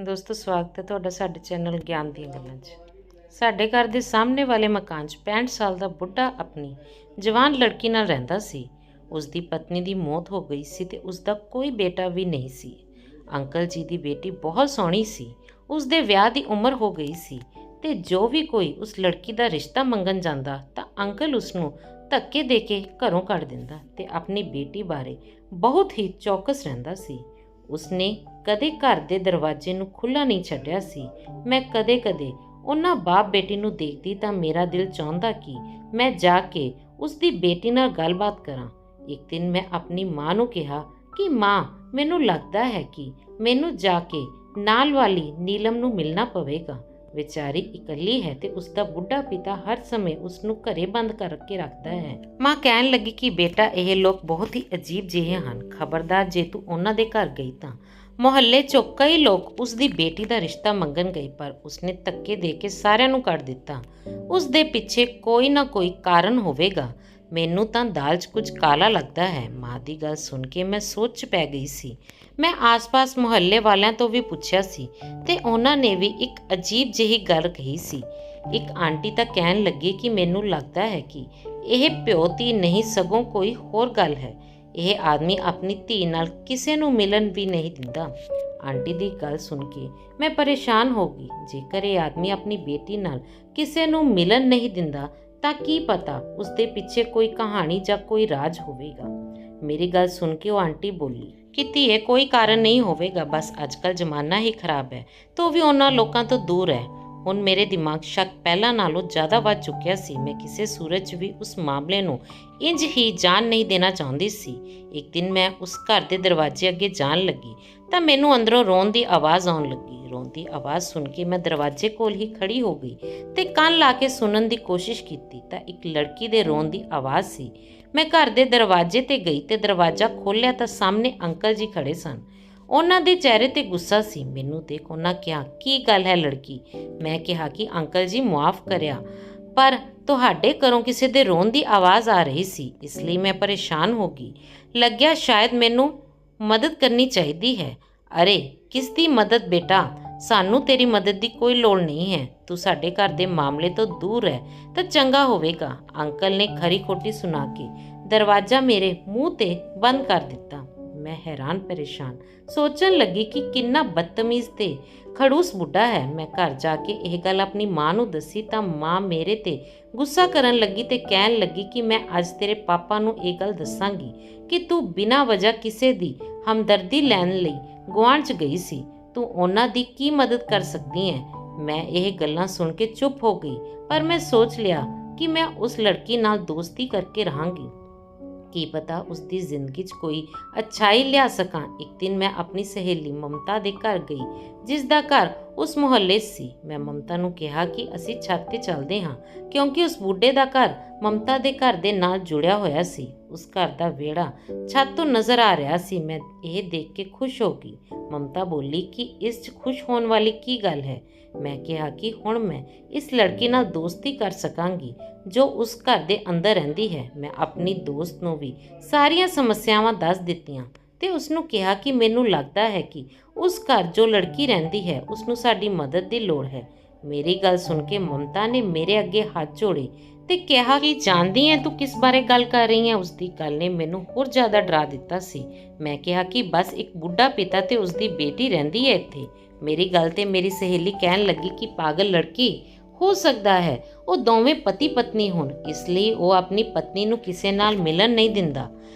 ਦੋਸਤੋ ਸਵਾਗਤ ਹੈ ਤੁਹਾਡਾ ਸਾਡੇ ਚੈਨਲ ਗਿਆਨ ਦੀਆਂ ਗੱਲਾਂ 'ਚ। ਸਾਡੇ ਘਰ ਦੇ ਸਾਹਮਣੇ ਵਾਲੇ ਮਕਾਨ 'ਚ 65 ਸਾਲ ਦਾ ਬੁੱਢਾ ਆਪਣੀ ਜਵਾਨ ਲੜਕੀ ਨਾਲ ਰਹਿੰਦਾ ਸੀ। ਉਸ ਦੀ ਪਤਨੀ ਦੀ ਮੌਤ ਹੋ ਗਈ ਸੀ ਤੇ ਉਸ ਦਾ ਕੋਈ ਬੇਟਾ ਵੀ ਨਹੀਂ ਸੀ। ਅੰਕਲ ਜੀ ਦੀ ਬੇਟੀ ਬਹੁਤ ਸੋਹਣੀ ਸੀ। ਉਸ ਦੇ ਵਿਆਹ ਦੀ ਉਮਰ ਹੋ ਗਈ ਸੀ ਤੇ ਜੋ ਵੀ ਕੋਈ ਉਸ ਲੜਕੀ ਦਾ ਰਿਸ਼ਤਾ ਮੰਗਣ ਜਾਂਦਾ ਤਾਂ ਅੰਕਲ ਉਸ ਨੂੰ ਧੱਕੇ ਦੇ ਕੇ ਘਰੋਂ ਕੱਢ ਦਿੰਦਾ ਤੇ ਆਪਣੀ ਬੇਟੀ ਬਾਰੇ ਬਹੁਤ ਹੀ ਚੌਕਸ ਰਹਿੰਦਾ ਸੀ। ਉਸਨੇ ਕਦੇ ਘਰ ਦੇ ਦਰਵਾਜ਼ੇ ਨੂੰ ਖੁੱਲ੍ਹਾ ਨਹੀਂ ਛੱਡਿਆ ਸੀ। ਮੈਂ ਕਦੇ-ਕਦੇ ਉਹਨਾਂ ਬਾਪ ਬੇਟੀ ਨੂੰ ਦੇਖਦੀ ਤਾਂ ਮੇਰਾ ਦਿਲ ਚਾਹੁੰਦਾ ਕਿ ਮੈਂ ਜਾ ਕੇ ਉਸ ਦੀ ਬੇਟੀ ਨਾਲ ਗੱਲਬਾਤ ਕਰਾਂ। ਇੱਕ ਦਿਨ ਮੈਂ ਆਪਣੀ ਮਾਂ ਨੂੰ ਕਿਹਾ ਕਿ ਮਾਂ, ਮੈਨੂੰ ਲੱਗਦਾ ਹੈ ਕਿ ਮੈਨੂੰ ਜਾ ਕੇ ਨਾਲ ਵਾਲੀ ਨੀਲਮ ਨੂੰ ਮਿਲਣਾ ਪਵੇਗਾ। ਵਿਚਾਰੀ ਇਕੱਲੀ ਹੈ ਤੇ ਉਸ ਦਾ ਬੁੱਢਾ ਪਿਤਾ ਹਰ ਸਮੇਂ ਉਸ ਨੂੰ ਘਰੇ ਬੰਦ ਕਰਕੇ ਰੱਖਦਾ ਹੈ। ਮਾਂ ਕਹਿਣ ਲੱਗੀ ਕਿ ਬੇਟਾ, ਇਹ ਲੋਕ ਬਹੁਤ ਹੀ ਅਜੀਬ ਜਿਹੇ ਹਨ। ਖਬਰਦਾਰ ਜੇ ਤੂੰ ਉਹਨਾਂ ਦੇ ਘਰ ਗਈ ਤਾਂ। ਮੁਹੱਲੇ 'ਚੋਂ ਕਈ ਲੋਕ ਉਸ ਦੀ ਬੇਟੀ ਦਾ ਰਿਸ਼ਤਾ ਮੰਗਣ ਗਏ ਪਰ ਉਸਨੇ ਧੱਕੇ ਦੇ ਕੇ ਸਾਰਿਆਂ ਨੂੰ ਕੱਢ ਦਿੱਤਾ। ਉਸ ਦੇ ਪਿੱਛੇ ਕੋਈ ਨਾ ਕੋਈ ਕਾਰਨ ਹੋਵੇਗਾ। ਮੈਨੂੰ ਤਾਂ ਦਾਲ 'ਚ ਕੁਝ ਕਾਲਾ ਲੱਗਦਾ ਹੈ। ਮਾਂ ਦੀ ਗੱਲ ਸੁਣ ਕੇ ਮੈਂ ਸੋਚ 'ਚ ਪੈ ਗਈ ਸੀ। ਮੈਂ ਆਸ-ਪਾਸ ਮੁਹੱਲੇ ਵਾਲਿਆਂ ਤੋਂ ਵੀ ਪੁੱਛਿਆ ਸੀ ਤੇ ਉਹਨਾਂ ਨੇ ਵੀ ਇੱਕ ਅਜੀਬ ਜਿਹੀ ਗੱਲ ਕਹੀ ਸੀ। ਇੱਕ ਆਂਟੀ ਤਾਂ ਕਹਿਣ ਲੱਗੀ ਕਿ ਮੈਨੂੰ ਲੱਗਦਾ ਹੈ ਕਿ ਇਹ ਪਿਓ ਧੀ ਨਹੀਂ ਸਗੋਂ ਕੋਈ ਹੋਰ ਗੱਲ ਹੈ। ਇਹ ਆਦਮੀ ਆਪਣੀ ਧੀ ਨਾਲ ਕਿਸੇ ਨੂੰ ਮਿਲਣ ਵੀ ਨਹੀਂ ਦਿੰਦਾ। ਆਂਟੀ ਦੀ ਗੱਲ ਸੁਣ ਕੇ ਮੈਂ ਪਰੇਸ਼ਾਨ ਹੋ ਗਈ। ਜੇਕਰ ਇਹ ਆਦਮੀ ਆਪਣੀ ਬੇਟੀ ਨਾਲ ਕਿਸੇ ਨੂੰ ਮਿਲਣ ਨਹੀਂ ਦਿੰਦਾ ਤਾਂ ਕੀ ਪਤਾ ਉਸ ਦੇ ਪਿੱਛੇ ਕੋਈ ਕਹਾਣੀ ਜਾਂ ਕੋਈ ਰਾਜ ਹੋਵੇਗਾ। ਮੇਰੀ ਗੱਲ ਸੁਣ ਕੇ ਉਹ ਆਂਟੀ ਬੋਲੀ ਕਿ ਧੀਏ, ਕੋਈ ਕਾਰਨ ਨਹੀਂ ਹੋਵੇਗਾ, ਬਸ ਅੱਜ-ਕੱਲ੍ਹ ਜ਼ਮਾਨਾ ਹੀ ਖਰਾਬ ਹੈ। ਤੂੰ ਵੀ ਉਹਨਾਂ ਲੋਕਾਂ ਤੋਂ ਦੂਰ ਹੈ। ਹੁਣ ਮੇਰੇ ਦਿਮਾਗ ਸ਼ੱਕ ਪਹਿਲਾਂ ਨਾਲੋਂ ਜ਼ਿਆਦਾ ਵੱਧ ਚੁੱਕਿਆ ਸੀ। ਮੈਂ ਕਿਸੇ ਸੂਰਤ 'ਚ ਵੀ ਉਸ ਮਾਮਲੇ ਨੂੰ ਇੰਝ ਹੀ ਜਾਣ ਨਹੀਂ ਦੇਣਾ ਚਾਹੁੰਦੀ ਸੀ। ਇੱਕ ਦਿਨ ਮੈਂ ਉਸ ਘਰ ਦੇ ਦਰਵਾਜ਼ੇ ਅੱਗੇ ਜਾਣ ਲੱਗੀ ਤਾਂ ਮੈਨੂੰ ਅੰਦਰੋਂ ਰੋਣ ਦੀ ਆਵਾਜ਼ ਆਉਣ ਲੱਗੀ। ਰੋਣ ਦੀ ਆਵਾਜ਼ ਸੁਣ ਕੇ ਮੈਂ ਦਰਵਾਜ਼ੇ ਕੋਲ ਹੀ ਖੜੀ ਹੋ ਗਈ ਤੇ ਕੰਨ ਲਾ ਕੇ ਸੁਣਨ ਦੀ ਕੋਸ਼ਿਸ਼ ਕੀਤੀ ਤਾਂ ਇੱਕ ਲੜਕੀ ਦੇ ਰੋਣ ਦੀ ਆਵਾਜ਼ ਸੀ। ਮੈਂ ਘਰ ਦੇ ਦਰਵਾਜ਼ੇ ਤੇ ਗਈ ਤੇ ਦਰਵਾਜ਼ਾ ਖੋਲ੍ਹਿਆ ਤਾਂ ਸਾਹਮਣੇ ਅੰਕਲ ਜੀ ਖੜੇ ਸਨ। ਉਹਨਾਂ ਦੇ ਚਿਹਰੇ ਤੇ ਗੁੱਸਾ ਸੀ। ਮੈਨੂੰ ਦੇਖ ਉਹਨਾਂ ਕਿਹਾ, ਕੀ ਗੱਲ ਹੈ ਲੜਕੀ? ਮੈਂ ਕਿਹਾ ਕਿ ਅੰਕਲ ਜੀ ਮੁਆਫ਼ ਕਰਿਆ, ਪਰ ਤੁਹਾਡੇ ਘਰੋਂ ਕਿਸੇ ਦੇ ਰੋਣ ਦੀ ਆਵਾਜ਼ ਆ ਰਹੀ ਸੀ, ਇਸ ਲਈ ਮੈਂ ਪਰੇਸ਼ਾਨ ਹੋ ਗਈ। ਲੱਗਿਆ ਸ਼ਾਇਦ ਮੈਨੂੰ ਮਦਦ ਕਰਨੀ ਚਾਹੀਦੀ ਹੈ। ਅਰੇ ਕਿਸ ਦੀ ਮਦਦ ਬੇਟਾ? ਸਾਨੂੰ ਤੇਰੀ ਮਦਦ ਦੀ ਕੋਈ ਲੋੜ ਨਹੀਂ ਹੈ। ਤੂੰ ਸਾਡੇ ਘਰ ਦੇ ਮਾਮਲੇ ਤੋਂ ਦੂਰ ਹੈ ਤਾਂ ਚੰਗਾ ਹੋਵੇਗਾ। ਅੰਕਲ ਨੇ ਖਰੀ ਖੋਟੀ ਸੁਣਾ ਕੇ ਦਰਵਾਜ਼ਾ ਮੇਰੇ ਮੂੰਹ ਤੇ ਬੰਦ ਕਰ ਦਿੱਤਾ। ਮੈਂ ਹੈਰਾਨ ਪਰੇਸ਼ਾਨ ਸੋਚਣ ਲੱਗੀ ਕਿ ਕਿੰਨਾ ਬਦਤਮੀਜ਼ ਤੇ ਖੜੂਸ ਬੁੱਢਾ ਹੈ। ਮੈਂ ਘਰ ਜਾ ਕੇ ਇਹ ਗੱਲ ਆਪਣੀ ਮਾਂ ਨੂੰ ਦੱਸੀ ਤਾਂ ਮਾਂ ਮੇਰੇ ਤੇ ਗੁੱਸਾ ਕਰਨ ਲੱਗੀ ਤੇ ਕਹਿਣ ਲੱਗੀ ਕਿ ਮੈਂ ਅੱਜ ਤੇਰੇ ਪਾਪਾ ਨੂੰ ਇਹ ਗੱਲ ਦੱਸਾਂਗੀ ਕਿ ਤੂੰ ਬਿਨਾਂ ਵਜ੍ਹਾ ਕਿਸੇ ਦੀ ਹਮਦਰਦੀ ਲੈਣ ਲਈ ਗੁਆਂਢ 'ਚ ਗਈ ਸੀ। ਤੂੰ ਉਹਨਾਂ ਦੀ ਕੀ ਮਦਦ ਕਰ ਸਕਦੀ ਹੈ? ਮੈਂ ਇਹ ਗੱਲਾਂ ਸੁਣ ਕੇ ਚੁੱਪ ਹੋ ਗਈ, ਪਰ ਮੈਂ ਸੋਚ ਲਿਆ ਕਿ ਮੈਂ ਉਸ ਲੜਕੀ ਨਾਲ ਦੋਸਤੀ ਕਰਕੇ ਰਹਾਂਗੀ। ਕੀ ਪਤਾ ਉਸ ਦੀ ਜ਼ਿੰਦਗੀ 'ਚ ਕੋਈ ਅੱਛਾਈ ਲਿਆ ਸਕਾਂ। ਇੱਕ ਦਿਨ ਮੈਂ ਆਪਣੀ ਸਹੇਲੀ ਮਮਤਾ ਦੇ ਘਰ ਗਈ, ਜਿਸ ਦਾ ਘਰ ਉਸ ਮੁਹੱਲੇ 'ਚ ਸੀ। ਮੈਂ ਮਮਤਾ ਨੂੰ ਕਿਹਾ ਕਿ ਅਸੀਂ ਛੱਤ ਤੇ ਚੱਲਦੇ ਹਾਂ, ਕਿਉਂਕਿ ਉਸ ਬੁੱਢੇ ਦਾ ਘਰ ਮਮਤਾ ਦੇ ਘਰ ਦੇ ਨਾਲ ਜੁੜਿਆ ਹੋਇਆ ਸੀ। ਉਸ ਘਰ ਦਾ ਵਿਹੜਾ ਛੱਤ ਤੋਂ ਨਜ਼ਰ ਆ ਰਿਹਾ ਸੀ। ਮੈਂ ਇਹ ਦੇਖ ਕੇ ਖੁਸ਼ ਹੋ ਗਈ। ਮਮਤਾ ਬੋਲੀ ਕਿ ਇਸ 'ਚ ਖੁਸ਼ ਹੋਣ ਵਾਲੀ ਕੀ ਗੱਲ ਹੈ? ਮੈਂ ਕਿਹਾ ਕਿ ਹੁਣ ਮੈਂ ਇਸ ਲੜਕੀ ਨਾਲ ਦੋਸਤੀ ਕਰ ਸਕਾਂਗੀ ਜੋ ਉਸ ਘਰ ਦੇ ਅੰਦਰ ਰਹਿੰਦੀ ਹੈ। ਮੈਂ ਆਪਣੀ ਦੋਸਤ ਨੂੰ ਵੀ ਸਾਰੀਆਂ ਸਮੱਸਿਆਵਾਂ ਦੱਸ ਦਿੱਤੀਆਂ ਤੇ ਉਸ ਨੂੰ ਕਿਹਾ ਕਿ ਮੈਨੂੰ ਲੱਗਦਾ ਹੈ ਕਿ ਉਸ ਘਰ ਜੋ ਲੜਕੀ ਰਹਿੰਦੀ ਹੈ ਉਸ ਨੂੰ ਸਾਡੀ ਮਦਦ ਦੀ ਲੋੜ ਹੈ। ਮੇਰੀ ਗੱਲ ਸੁਣ ਕੇ ਮਮਤਾ ਨੇ ਮੇਰੇ ਅੱਗੇ ਹੱਥ ਜੋੜੇ ਤੇ ਕਿਹਾ ਕਿ ਜਾਣਦੀ ਹੈ ਤੂੰ ਕਿਸ ਬਾਰੇ ਗੱਲ ਕਰ ਰਹੀ ਹੈ। ਉਸ ਦੀ ਗੱਲ ਨੇ ਮੈਨੂੰ ਹੋਰ ਜ਼ਿਆਦਾ ਡਰਾ ਦਿੱਤਾ ਸੀ। ਮੈਂ ਕਿਹਾ ਕਿ ਬਸ ਇੱਕ ਬੁੱਢਾ ਪਿਤਾ ਤੇ ਉਸ ਦੀ ਬੇਟੀ ਰਹਿੰਦੀ ਹੈ ਇੱਥੇ। ਮੇਰੀ ਗੱਲ ਤੇ ਮੇਰੀ ਸਹੇਲੀ ਕਹਿਣ ਲੱਗੀ ਕਿ ਪਾਗਲ ਲੜਕੀ, ਹੋ ਸਕਦਾ ਹੈ ਉਹ ਦੋਵੇਂ ਪਤੀ ਪਤਨੀ ਹੋਣ, ਇਸ ਲਈ ਉਹ ਆਪਣੀ ਪਤਨੀ ਨੂੰ ਕਿਸੇ ਨਾਲ ਮਿਲਣ ਨਹੀਂ ਦਿੰਦਾ।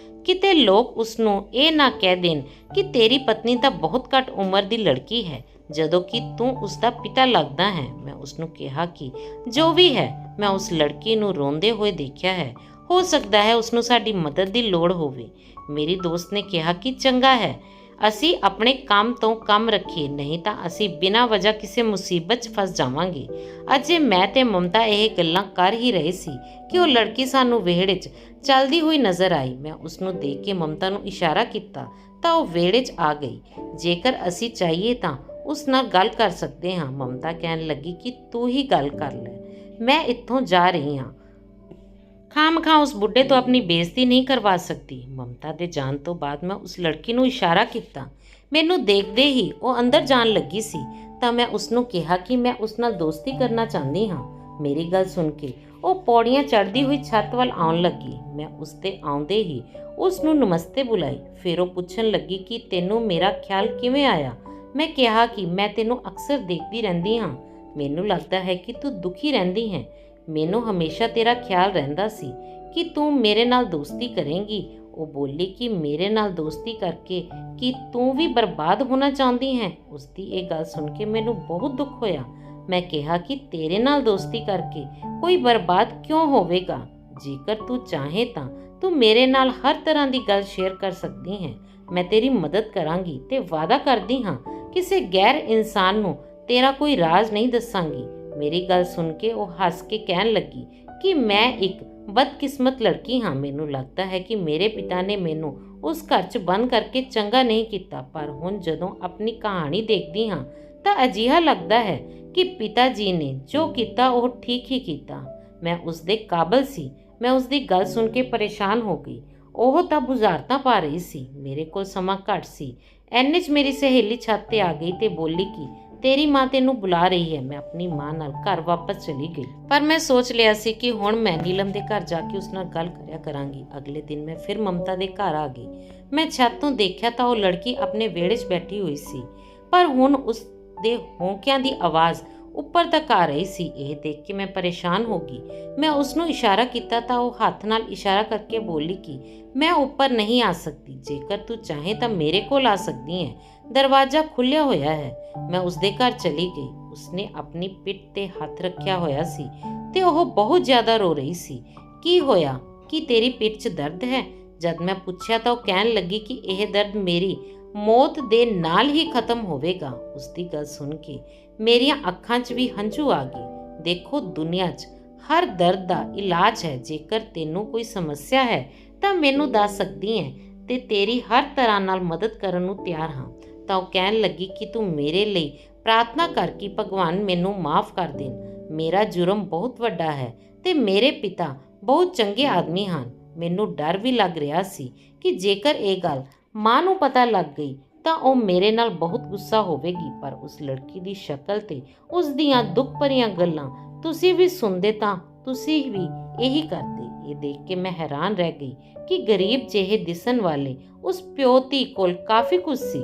ਕਿਤੇ ਲੋਕ ਉਸ ਨੂੰ ਇਹ ਨਾ ਕਹਿ ਦੇਣ ਕਿ ਤੇਰੀ ਪਤਨੀ ਤਾਂ ਬਹੁਤ ਘੱਟ ਉਮਰ ਦੀ ਲੜਕੀ ਹੈ, ਜਦੋਂ ਕਿ ਤੂੰ ਉਸ ਦਾ ਪਿਤਾ ਲੱਗਦਾ ਹੈ। ਮੈਂ ਉਸ ਨੂੰ ਕਿਹਾ ਕਿ ਜੋ ਵੀ ਹੈ, ਮੈਂ ਉਸ ਲੜਕੀ ਨੂੰ ਰੋਂਦੇ ਹੋਏ ਦੇਖਿਆ ਹੈ। ਹੋ ਸਕਦਾ ਹੈ ਉਸ ਨੂੰ ਸਾਡੀ ਮਦਦ ਦੀ ਲੋੜ ਹੋਵੇ। ਮੇਰੀ ਦੋਸਤ ਨੇ ਕਿਹਾ ਕਿ ਚੰਗਾ ਹੈ, ਅਸੀਂ ਆਪਣੇ ਕੰਮ ਤੋਂ ਕੰਮ ਰੱਖੀਏ, ਨਹੀਂ ਤਾਂ ਅਸੀਂ ਬਿਨਾਂ ਵਜ੍ਹਾ ਕਿਸੇ ਮੁਸੀਬਤ 'ਚ ਫਸ ਜਾਵਾਂਗੇ। ਅਜੇ ਮੈਂ ਤੇ ਮਮਤਾ ਇਹ ਗੱਲਾਂ ਕਰ ਹੀ ਰਹੇ ਸੀ ਕਿ ਉਹ ਲੜਕੀ ਸਾਨੂੰ ਵਿਹੜੇ 'ਚ ਚੱਲਦੀ ਹੋਈ ਨਜ਼ਰ ਆਈ। ਮੈਂ ਉਸ ਨੂੰ ਦੇਖ ਕੇ ਮਮਤਾ ਨੂੰ ਇਸ਼ਾਰਾ ਕੀਤਾ ਤਾਂ ਉਹ ਵਿਹੜੇ 'ਚ ਆ ਗਈ। ਜੇਕਰ ਅਸੀਂ ਚਾਹੀਏ ਤਾਂ ਉਸ ਨਾਲ ਗੱਲ ਕਰ ਸਕਦੇ ਹਾਂ। ਮਮਤਾ ਕਹਿਣ ਲੱਗੀ ਕਿ ਤੂੰ ਹੀ ਗੱਲ ਕਰ ਲੈ, ਮੈਂ ਇੱਥੋਂ ਜਾ ਰਹੀ ਹਾਂ। ਖਾਮਖਾਂ ਉਸ ਬੁੱਢੇ ਤੋਂ ਆਪਣੀ ਬੇਇੱਜ਼ਤੀ ਨਹੀਂ ਕਰਵਾ ਸਕਦੀ। ਮਮਤਾ ਦੇ ਜਾਣ ਤੋਂ ਬਾਅਦ ਮੈਂ ਉਸ ਲੜਕੀ ਨੂੰ ਇਸ਼ਾਰਾ ਕੀਤਾ। ਮੈਨੂੰ ਦੇਖਦੇ ਹੀ ਉਹ ਅੰਦਰ ਜਾਣ ਲੱਗੀ ਸੀ ਤਾਂ ਮੈਂ ਉਸਨੂੰ ਕਿਹਾ ਕਿ ਮੈਂ ਉਸ ਨਾਲ ਦੋਸਤੀ ਕਰਨਾ ਚਾਹੁੰਦੀ ਹਾਂ। ਮੇਰੀ ਗੱਲ ਸੁਣ ਕੇ ਉਹ ਪੌੜੀਆਂ ਚੜ੍ਹਦੀ ਹੋਈ ਛੱਤ ਵੱਲ ਆਉਣ ਲੱਗੀ। ਮੈਂ ਉਸ ਦੇ ਆਉਂਦੇ ਹੀ ਉਸ ਨੂੰ ਨਮਸਤੇ ਬੁਲਾਈ। ਫਿਰ ਉਹ ਪੁੱਛਣ ਲੱਗੀ ਕਿ ਤੈਨੂੰ ਮੇਰਾ ਖਿਆਲ ਕਿਵੇਂ ਆਇਆ। ਮੈਂ ਕਿਹਾ ਕਿ ਮੈਂ ਤੈਨੂੰ ਅਕਸਰ ਦੇਖਦੀ ਰਹਿੰਦੀ ਹਾਂ। ਮੈਨੂੰ ਲੱਗਦਾ ਹੈ ਕਿ ਤੂੰ ਦੁਖੀ ਰਹਿੰਦੀ ਹੈ। ਮੈਨੂੰ ਹਮੇਸ਼ਾ ਤੇਰਾ ਖਿਆਲ ਰਹਿੰਦਾ ਸੀ ਕਿ ਤੂੰ ਮੇਰੇ ਨਾਲ ਦੋਸਤੀ ਕਰੇਂਗੀ। ਉਹ ਬੋਲੀ ਕਿ ਮੇਰੇ ਨਾਲ ਦੋਸਤੀ ਕਰਕੇ ਕਿ ਤੂੰ ਵੀ ਬਰਬਾਦ ਹੋਣਾ ਚਾਹੁੰਦੀ ਹੈ। ਉਸਦੀ ਇਹ ਗੱਲ ਸੁਣ ਕੇ ਮੈਨੂੰ ਬਹੁਤ ਦੁੱਖ ਹੋਇਆ। ਮੈਂ ਕਿਹਾ ਕਿ ਤੇਰੇ ਨਾਲ ਦੋਸਤੀ ਕਰਕੇ ਕੋਈ ਬਰਬਾਦ ਕਿਉਂ ਹੋਵੇਗਾ। ਜੇਕਰ ਤੂੰ ਚਾਹੇ ਤਾਂ ਤੂੰ ਮੇਰੇ ਨਾਲ ਹਰ ਤਰ੍ਹਾਂ ਦੀ ਗੱਲ ਸ਼ੇਅਰ ਕਰ ਸਕਦੀ ਹੈ। ਮੈਂ ਤੇਰੀ ਮਦਦ ਕਰਾਂਗੀ ਤੇ ਵਾਅਦਾ ਕਰਦੀ ਹਾਂ ਕਿਸੇ ਗੈਰ ਇਨਸਾਨ ਨੂੰ ਤੇਰਾ ਕੋਈ ਰਾਜ਼ ਨਹੀਂ ਦੱਸਾਂਗੀ। ਮੇਰੀ ਗੱਲ ਸੁਣ ਕੇ ਉਹ ਹੱਸ ਕੇ ਕਹਿਣ ਲੱਗੀ ਕਿ ਮੈਂ ਇੱਕ ਬਦਕਿਸਮਤ ਲੜਕੀ ਹਾਂ। ਮੈਨੂੰ ਲੱਗਦਾ ਹੈ ਕਿ ਮੇਰੇ ਪਿਤਾ ਨੇ ਮੈਨੂੰ ਉਸ ਘਰ 'ਚ ਬੰਦ ਕਰਕੇ ਚੰਗਾ ਨਹੀਂ ਕੀਤਾ, ਪਰ ਹੁਣ ਜਦੋਂ ਆਪਣੀ ਕਹਾਣੀ ਦੇਖਦੀ ਹਾਂ ਤਾਂ ਅਜਿਹਾ ਲੱਗਦਾ ਹੈ ਕਿ ਪਿਤਾ ਜੀ ਨੇ ਜੋ ਕੀਤਾ ਉਹ ਠੀਕ ਹੀ ਕੀਤਾ। ਮੈਂ ਉਸ ਦੇ ਕਾਬਲ ਸੀ। ਮੈਂ ਉਸ ਦੀ ਗੱਲ ਸੁਣ ਕੇ ਪਰੇਸ਼ਾਨ ਹੋ ਗਈ। ਉਹ ਤਾਂ ਬੁਝਾਰਤਾਂ ਪਾ ਰਹੀ ਸੀ। ਮੇਰੇ ਕੋਲ ਸਮਾਂ ਘੱਟ ਸੀ। ਐਨੇ 'ਚ ਮੇਰੀ ਸਹੇਲੀ ਛੱਤ ਤੇ ਆ ਗਈ ਤੇ ਬੋਲੀ ਕਿ ਤੇਰੀ ਮਾਂ ਤੈਨੂੰ ਬੁਲਾ ਰਹੀ ਹੈ। ਮੈਂ ਆਪਣੀ ਮਾਂ ਨਾਲ ਘਰ ਵਾਪਸ ਚਲੀ ਗਈ, ਪਰ ਮੈਂ ਸੋਚ ਲਿਆ ਸੀ ਕਿ ਹੁਣ ਮੈਂ ਨੀਲਮ ਦੇ ਘਰ ਜਾ ਕੇ ਉਸ ਨਾਲ ਗੱਲ ਕਰਿਆ ਕਰਾਂਗੀ। ਅਗਲੇ ਦਿਨ ਮੈਂ ਫਿਰ ਮਮਤਾ ਦੇ ਘਰ ਆ ਗਈ। ਮੈਂ ਛੱਤ ਤੋਂ ਦੇਖਿਆ ਤਾਂ ਉਹ ਲੜਕੀ ਆਪਣੇ ਵਿਹੜੇ 'ਚ ਬੈਠੀ ਹੋਈ ਸੀ, ਪਰ ਹੁਣ ਉਸ ਦੇ ਹੌਂਕਿਆਂ ਦੀ ਆਵਾਜ਼ ਉੱਪਰ ਤੱਕ ਆ ਰਹੀ ਸੀ। ਇਹ ਦੇਖ ਕੇ ਮੈਂ ਪਰੇਸ਼ਾਨ ਹੋ ਗਈ। ਮੈਂ ਉਸ ਨੂੰ ਇਸ਼ਾਰਾ ਕੀਤਾ ਤਾਂ ਉਹ ਹੱਥ ਨਾਲ ਇਸ਼ਾਰਾ ਕਰਕੇ ਬੋਲੀ ਕਿ ਮੈਂ ਉੱਪਰ ਨਹੀਂ ਆ ਸਕਦੀ। ਜੇਕਰ ਤੂੰ ਚਾਹੇ ਤਾਂ ਮੇਰੇ ਕੋਲ ਆ ਸਕਦੀ ਹੈ, ਦਰਵਾਜ਼ਾ ਖੁੱਲ੍ਹਿਆ ਹੋਇਆ ਹੈ। ਮੈਂ ਉਸ ਦੇ ਘਰ ਚਲੀ ਗਈ। ਉਸਨੇ ਆਪਣੀ ਪਿੱਠ ਤੇ ਹੱਥ ਰੱਖਿਆ ਹੋਇਆ ਸੀ ਤੇ ਉਹ ਬਹੁਤ ਜ਼ਿਆਦਾ ਰੋ ਰਹੀ ਸੀ। ਕੀ ਹੋਇਆ? ਕੀ ਤੇਰੀ ਪਿੱਠ 'ਚ ਦਰਦ ਹੈ? ਜਦ ਮੈਂ ਪੁੱਛਿਆ ਤਾਂ ਉਹ ਕਹਿਣ ਲੱਗੀ ਕਿ ਇਹ ਦਰਦ ਮੇਰੀ ਮੌਤ ਦੇ ਨਾਲ ਹੀ ਖਤਮ ਹੋਵੇਗਾ। ਉਸਦੀ ਗੱਲ ਸੁਣ ਕੇ ਮੇਰੀਆਂ ਅੱਖਾਂ 'ਚ ਵੀ ਹੰਝੂ ਆ ਗਏ। ਦੇਖੋ, ਦੁਨੀਆ 'ਚ ਹਰ ਦਰਦ ਦਾ ਇਲਾਜ ਹੈ। ਜੇਕਰ ਤੈਨੂੰ ਕੋਈ ਸਮੱਸਿਆ ਹੈ ਤਾਂ ਮੈਨੂੰ ਦੱਸ ਸਕਦੀ ਹੈ ਤੇ ਤੇਰੀ ਹਰ ਤਰ੍ਹਾਂ ਨਾਲ ਮਦਦ ਕਰਨ ਨੂੰ ਤਿਆਰ ਹਾਂ। ਤਾਂ ਉਹ ਕਹਿਣ ਲੱਗੀ ਕਿ ਤੂੰ ਮੇਰੇ ਲਈ ਪ੍ਰਾਰਥਨਾ ਕਰ ਕਿ ਭਗਵਾਨ ਮੈਨੂੰ ਮਾਫ ਕਰ ਦੇਣ। ਮੇਰਾ ਜੁਰਮ ਬਹੁਤ ਵੱਡਾ ਹੈ ਤੇ ਮੇਰੇ ਪਿਤਾ ਬਹੁਤ ਚੰਗੇ ਆਦਮੀ ਹਨ। ਮੈਨੂੰ ਡਰ ਵੀ ਲੱਗ ਰਿਹਾ ਸੀ ਕਿ ਜੇਕਰ ਇਹ ਗੱਲ ਮਾਂ ਨੂੰ ਪਤਾ ਲੱਗ ਗਈ ਤਾਂ ਉਹ ਮੇਰੇ ਨਾਲ ਬਹੁਤ ਗੁੱਸਾ ਹੋਵੇਗੀ। ਪਰ ਉਸ ਲੜਕੀ ਦੀ ਸ਼ਕਲ ਤੇ ਉਸ ਦੀਆਂ ਦੁੱਖ ਭਰੀਆਂ ਗੱਲਾਂ ਤੁਸੀਂ ਵੀ ਸੁਣਦੇ ਤਾਂ ਤੁਸੀਂ ਵੀ ਇਹੀ ਕਰਦੇ। ਇਹ ਦੇਖ ਕੇ ਮੈਂ ਹੈਰਾਨ ਰਹਿ ਗਈ ਕਿ ਗਰੀਬ ਜਿਹੇ ਦਿਸਣ ਵਾਲੇ ਉਸ ਪਿਓ ਧੀ ਕੋਲ ਕਾਫੀ ਕੁਝ ਸੀ।